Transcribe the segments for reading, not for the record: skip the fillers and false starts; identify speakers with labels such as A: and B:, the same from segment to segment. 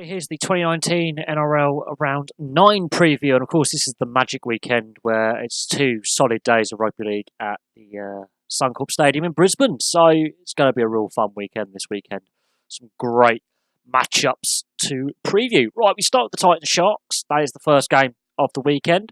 A: Okay, here's the 2019 NRL Round 9 preview, and of course this is the magic weekend where it's 2 solid days of rugby league at the Suncorp Stadium in Brisbane, so it's going to be a real fun weekend this weekend. Some great matchups to preview. Right, we start with the Titans Sharks. That is the first game of the weekend.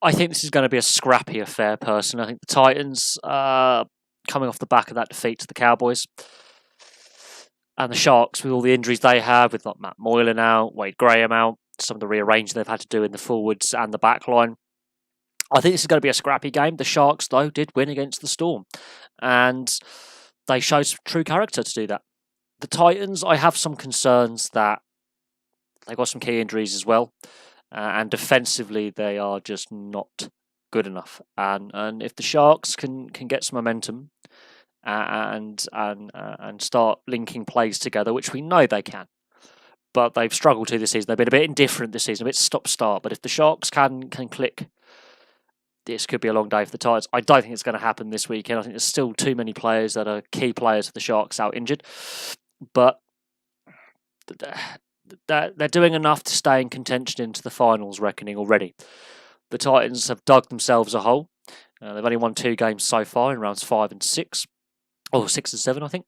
A: I think this is going to be a scrappy affair, personally. I think the Titans, coming off the back of that defeat to the Cowboys, and the Sharks, with all the injuries they have, with like Matt Moylan out, Wade Graham out, some of the rearranging they've had to do in the forwards and the back line, I think this is going to be a scrappy game. The Sharks, though, did win against the Storm, and they showed some true character to do that. The Titans, I have some concerns that they've got some key injuries as well, and defensively they are just not good enough. And if the Sharks can get some momentum and start linking plays together, which we know they can, but they've struggled to this season. They've been a bit indifferent this season, a bit stop-start. But if the Sharks can click, this could be a long day for the Titans. I don't think it's going to happen this weekend. I think there's still too many players that are key players for the Sharks out injured, but they're doing enough to stay in contention into the finals reckoning already. The Titans have dug themselves a hole. They've only won 2 games so far in rounds 5 and 6. Or 6 and 7, I think.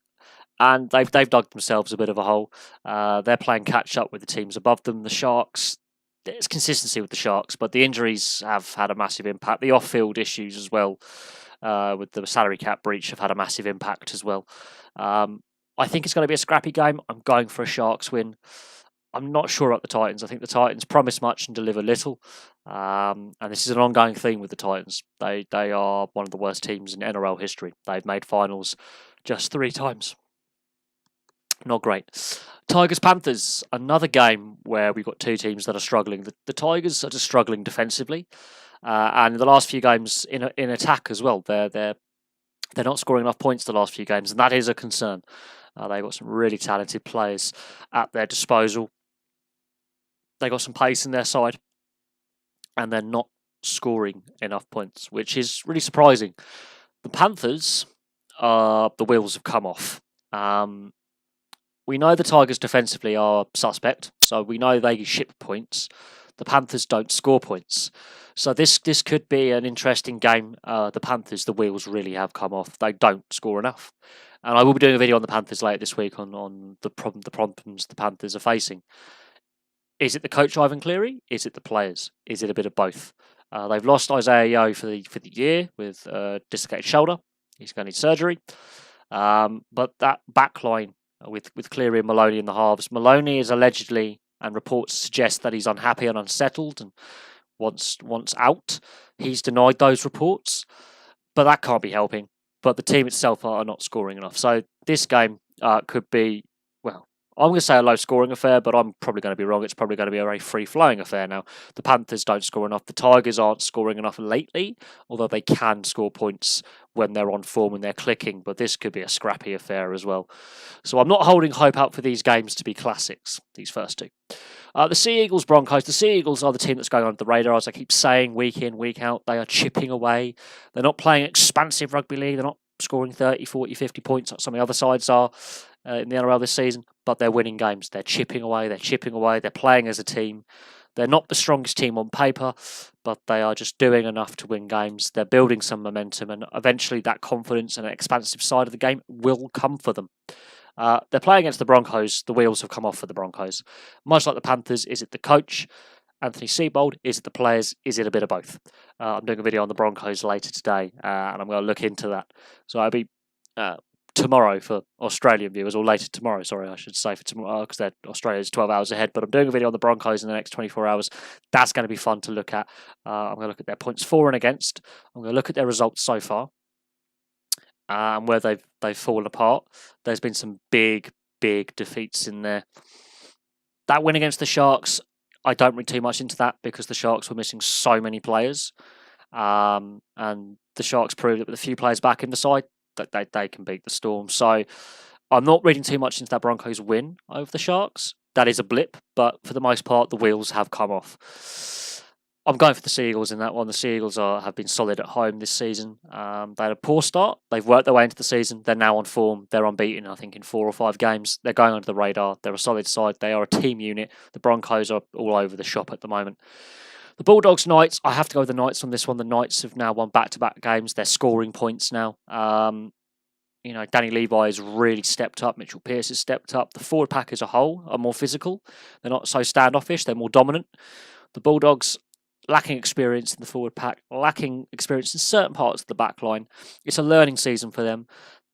A: And they've dug themselves a bit of a hole. They're playing catch up with the teams above them. The Sharks, there's consistency with the Sharks, but the injuries have had a massive impact. The off-field issues as well, with the salary cap breach, have had a massive impact as well. I think it's going to be a scrappy game. I'm going for a Sharks win. I'm not sure about the Titans. I think the Titans promise much and deliver little. And this is an ongoing theme with the Titans. They are one of the worst teams in NRL history. They've made finals just 3 times. Not great. Tigers-Panthers, another game where we've got 2 teams that are struggling. The Tigers are just struggling defensively. And in the last few games in attack as well. They're not scoring enough points the last few games, and that is a concern. They've got some really talented players at their disposal. They got some pace in their side, and they're not scoring enough points, which is really surprising. The Panthers, the wheels have come off. We know the Tigers defensively are suspect, so we know they ship points. The Panthers don't score points. So this could be an interesting game. The Panthers, the wheels really have come off. They don't score enough. And I will be doing a video on the Panthers later this week on the problems the Panthers are facing. Is it the coach Ivan Cleary? Is it the players? Is it a bit of both? They've lost Isaiah Yeo for the year with a dislocated shoulder. He's going to need surgery. But that back line with Cleary and Maloney in the halves. Maloney is allegedly, and reports suggest that he's unhappy and unsettled and wants out. He's denied those reports, but that can't be helping. But the team itself are not scoring enough. So this game could be, well, I'm going to say a low-scoring affair, but I'm probably going to be wrong. It's probably going to be a very free-flowing affair now. The Panthers don't score enough. The Tigers aren't scoring enough lately, although they can score points when they're on form and they're clicking. But this could be a scrappy affair as well. So I'm not holding hope out for these games to be classics, these first 2. The Sea Eagles Broncos. The Sea Eagles are the team that's going under the radar. As I keep saying, week in, week out, they are chipping away. They're not playing expansive rugby league. They're not scoring 30, 40, 50 points like some of the other sides are in the NRL this season, but they're winning games. They're chipping away. They're playing as a team. They're not the strongest team on paper, but they are just doing enough to win games. They're building some momentum, and eventually that confidence and expansive side of the game will come for them. They're playing against the Broncos. The wheels have come off for the Broncos. Much like the Panthers, is it the coach, Anthony Seibold? Is it the players? Is it a bit of both? I'm doing a video on the Broncos later today, and I'm going to look into that. So I'll be tomorrow for Australian viewers, or later tomorrow, sorry, I should say, for tomorrow, because Australia's 12 hours ahead. But I'm doing a video on the Broncos in the next 24 hours. That's going to be fun to look at. I'm going to look at their points for and against. I'm going to look at their results so far. And where they've fallen apart. There's been some big defeats in there. That win against the Sharks, I don't read too much into that because the Sharks were missing so many players. And the Sharks proved that with a few players back in the side, that they can beat the Storm. So I'm not reading too much into that Broncos win over the Sharks. That is a blip, but for the most part, the wheels have come off. I'm going for the Seagulls in that one. The Seagulls have been solid at home this season. They had a poor start. They've worked their way into the season. They're now on form. They're unbeaten, I think, in 4 or 5 games. They're going under the radar. They're a solid side. They are a team unit. The Broncos are all over the shop at the moment. The Bulldogs Knights, I have to go with the Knights on this one. The Knights have now won back-to-back games. They're scoring points now. Danny Levi has really stepped up. Mitchell Pearce has stepped up. The forward pack as a whole are more physical. They're not so standoffish. They're more dominant. The Bulldogs, lacking experience in the forward pack, lacking experience in certain parts of the back line. It's a learning season for them.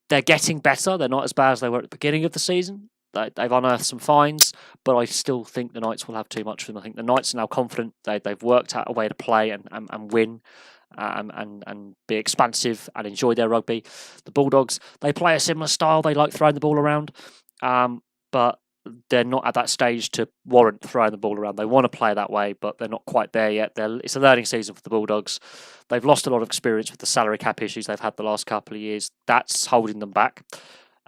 A: They're getting better. They're not as bad as they were at the beginning of the season. They've unearthed some finds, but I still think the Knights will have too much for them. I think the Knights are now confident. They've worked out a way to play and win and be expansive and enjoy their rugby. The Bulldogs, they play a similar style. They like throwing the ball around, but they're not at that stage to warrant throwing the ball around. They want to play that way, but they're not quite there yet. It's a learning season for the Bulldogs. They've lost a lot of experience with the salary cap issues they've had the last couple of years. That's holding them back.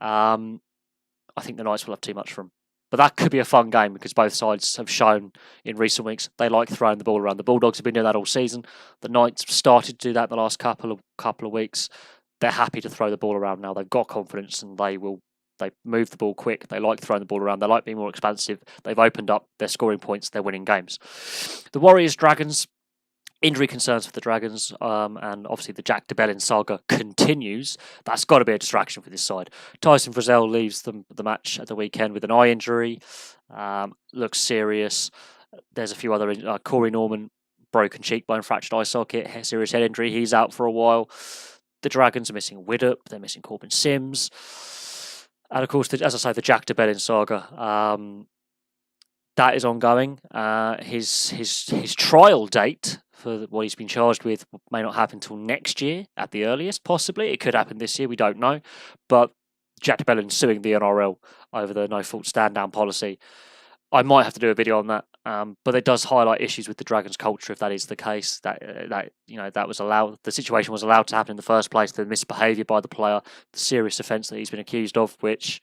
A: I think the Knights will have too much for them. But that could be a fun game because both sides have shown in recent weeks they like throwing the ball around. The Bulldogs have been doing that all season. The Knights started to do that the last couple of weeks. They're happy to throw the ball around now. They've got confidence and they move the ball quick. They like throwing the ball around. They like being more expansive. They've opened up. They're scoring points. They're winning games. The Warriors Dragons. Injury concerns for the Dragons, and obviously the Jack de Belin saga continues. That's got to be a distraction for this side. Tyson Frizzell leaves the match at the weekend with an eye injury. Looks serious. There's a few other. Corey Norman, broken cheekbone, fractured eye socket, serious head injury. He's out for a while. The Dragons are missing Widdup. They're missing Corbin Sims. And of course, as I say, the Jack de Belin saga. That is ongoing. His trial date for what he's been charged with may not happen until next year at the earliest, possibly. It could happen this year, we don't know. But Jack de Belin suing the NRL over the no-fault stand-down policy. I might have to do a video on that, but it does highlight issues with the Dragons' culture if that is the case. That was allowed. The situation was allowed to happen in the first place. The misbehaviour by the player, the serious offence that he's been accused of, which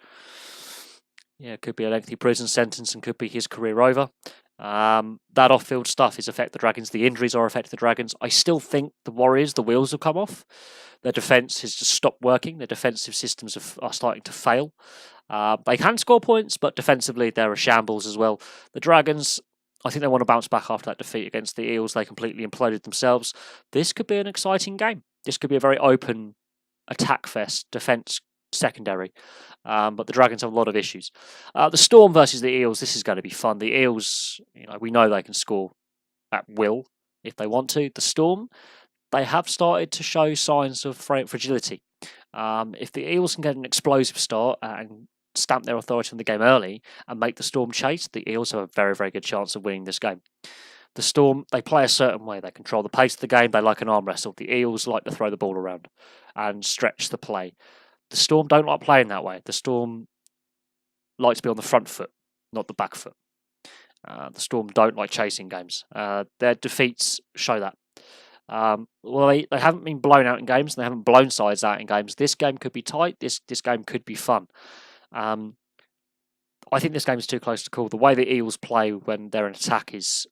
A: could be a lengthy prison sentence and could be his career over. That off-field stuff is affect the Dragons. The injuries are affecting the Dragons. I still think the Warriors, the wheels have come off. Their defence has just stopped working. Their defensive systems are starting to fail. They can score points, but defensively they're a shambles as well. The Dragons, I think they want to bounce back after that defeat against the Eels. They completely imploded themselves. This could be an exciting game. This could be a very open attack fest, defence secondary. But the Dragons have a lot of issues. The Storm versus the Eels, this is going to be fun. The Eels, we know they can score at will if they want to. The Storm, they have started to show signs of fragility. If the Eels can get an explosive start and stamp their authority on the game early and make the Storm chase, the Eels have a very, very good chance of winning this game. The Storm, they play a certain way. They control the pace of the game. They like an arm wrestle. The Eels like to throw the ball around and stretch the play. The Storm don't like playing that way. The Storm like to be on the front foot, not the back foot. The Storm don't like chasing games. Their defeats show that. They haven't been blown out in games. And they haven't blown sides out in games. This game could be tight. This game could be fun. I think this game is too close to call. The way the Eels play when they're in attack is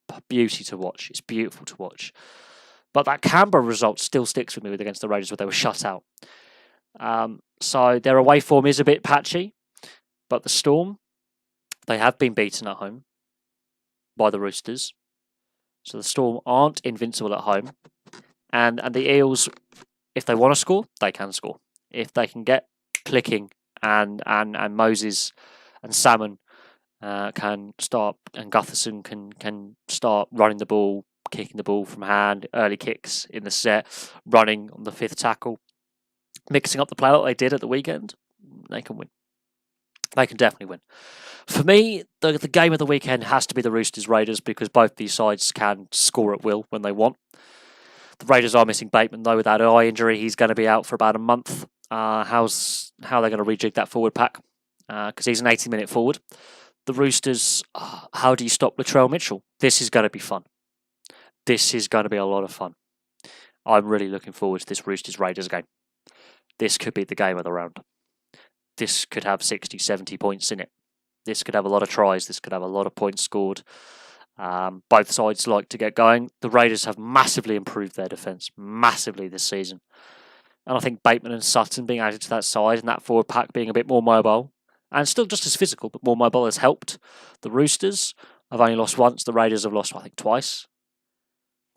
A: a beauty to watch. It's beautiful to watch. But that Canberra result still sticks with me against the Raiders where they were shut out. So their away form is a bit patchy, but the Storm, they have been beaten at home by the Roosters. So the Storm aren't invincible at home. And the Eels, if they want to score, they can score. If they can get clicking and Moses and Salmon can start, and Gutherson can start running the ball, kicking the ball from hand, early kicks in the set, running on the fifth tackle, mixing up the play that they did at the weekend, they can win. They can definitely win. For me, the game of the weekend has to be the Roosters-Raiders because both these sides can score at will when they want. The Raiders are missing Bateman, though, with that eye injury. He's going to be out for about a month. How are they going to rejig that forward pack? Because he's an 80-minute forward. The Roosters, how do you stop Latrell Mitchell? This is going to be fun. This is going to be a lot of fun. I'm really looking forward to this Roosters-Raiders game. This could be the game of the round. This could have 60, 70 points in it. This could have a lot of tries. This could have a lot of points scored. Both sides like to get going. The Raiders have massively improved their defence, massively this season. And I think Bateman and Sutton being added to that side and that forward pack being a bit more mobile and still just as physical but more mobile has helped. The Roosters have only lost once. The Raiders have lost, I think, twice.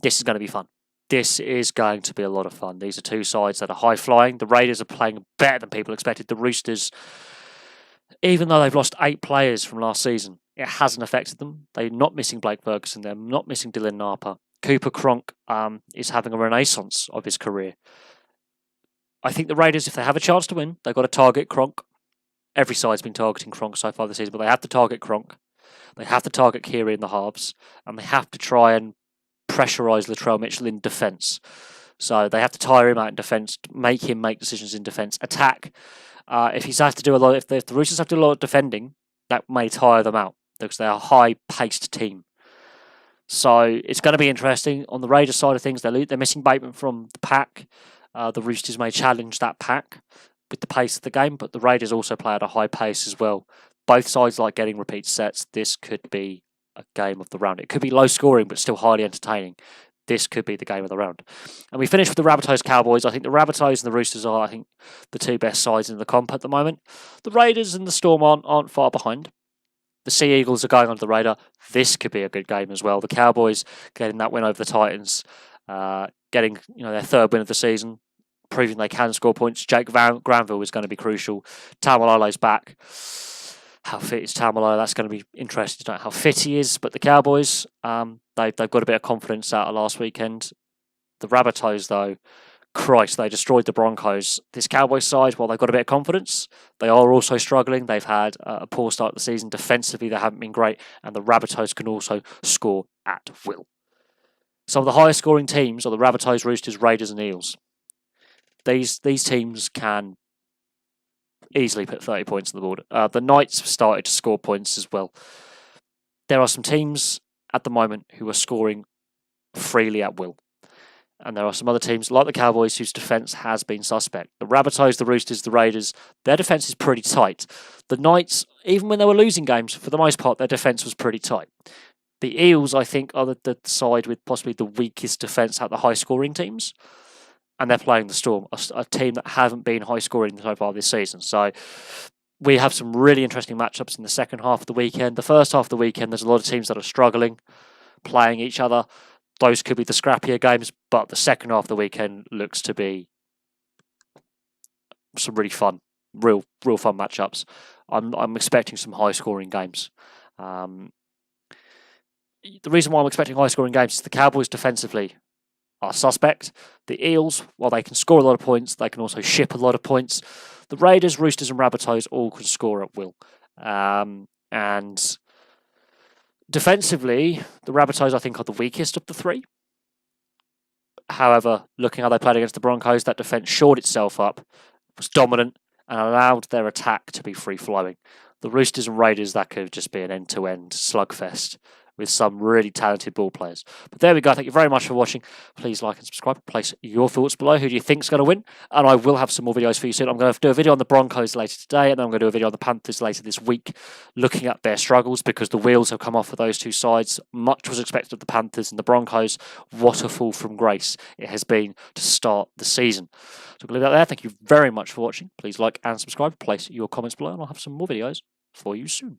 A: This is going to be fun. This is going to be a lot of fun. These are two sides that are high flying. The Raiders are playing better than people expected. The Roosters, even though they've lost 8 players from last season, it hasn't affected them. They're not missing Blake Ferguson. They're not missing Dylan Napa. Cooper Cronk is having a renaissance of his career. I think the Raiders, if they have a chance to win, they've got to target Cronk. Every side's been targeting Cronk so far this season, but they have to target Cronk. They have to target Keary in the halves, and they have to try and pressurise Latrell Mitchell in defence. So they have to tire him out in defence, make him make decisions in defence, attack. If he's had to do a lot, if the Roosters have to do a lot of defending, that may tire them out because they're a high-paced team. So it's going to be interesting. On the Raiders side of things, they're missing Bateman from the pack. The Roosters may challenge that pack with the pace of the game, but the Raiders also play at a high pace as well. Both sides like getting repeat sets. This could be a game of the round. It could be low scoring, but still highly entertaining. This could be the game of the round. And we finish with the Rabbitohs Cowboys. I think the Rabbitohs and the Roosters are, the two best sides in the comp at the moment. The Raiders and the Storm aren't far behind. The Sea Eagles are going under the radar. This could be a good game as well. The Cowboys getting that win over the Titans, getting their 3rd win of the season, proving they can score points. Jake Granville is going to be crucial. Taumalolo's back. How fit is Taumalolo? That's going to be interesting to know how fit he is. But the Cowboys, they've got a bit of confidence out of last weekend. The Rabbitohs, though, Christ, they destroyed the Broncos. This Cowboys side, while they've got a bit of confidence, they are also struggling. They've had a poor start to the season. Defensively, they haven't been great. And the Rabbitohs can also score at will. Some of the highest scoring teams are the Rabbitohs, Roosters, Raiders and Eels. These teams can easily put 30 points on the board. The Knights have started to score points as well. There are some teams at the moment who are scoring freely at will. And there are some other teams like the Cowboys whose defence has been suspect. The Rabbitohs, the Roosters, the Raiders, their defence is pretty tight. The Knights, even when they were losing games, for the most part, their defence was pretty tight. The Eels, I think, are the side with possibly the weakest defence out of the high-scoring teams. And they're playing the Storm, a team that haven't been high-scoring so far this season. So we have some really interesting matchups in the second half of the weekend. The first half of the weekend, there's a lot of teams that are struggling, playing each other. Those could be the scrappier games, but the second half of the weekend looks to be some really fun, real fun matchups. I'm expecting some high-scoring games. The reason why I'm expecting high-scoring games is the Cowboys defensively are suspect. The Eels, while they can score a lot of points, they can also ship a lot of points. The Raiders, Roosters and Rabbitohs all can score at will. And defensively, the Rabbitohs, I think, are the weakest of the three. However, looking how they played against the Broncos, that defence shored itself up, was dominant, and allowed their attack to be free-flowing. The Roosters and Raiders, that could just be an end-to-end slugfest with some really talented ball players. But there we go. Thank you very much for watching. Please like and subscribe. Place your thoughts below. Who do you think's going to win? And I will have some more videos for you soon. I'm going to do a video on the Broncos later today, and then I'm going to do a video on the Panthers later this week, looking at their struggles because the wheels have come off for those two sides. Much was expected of the Panthers and the Broncos. What a fall from grace it has been to start the season. So we'll leave that there. Thank you very much for watching. Please like and subscribe. Place your comments below, and I'll have some more videos for you soon.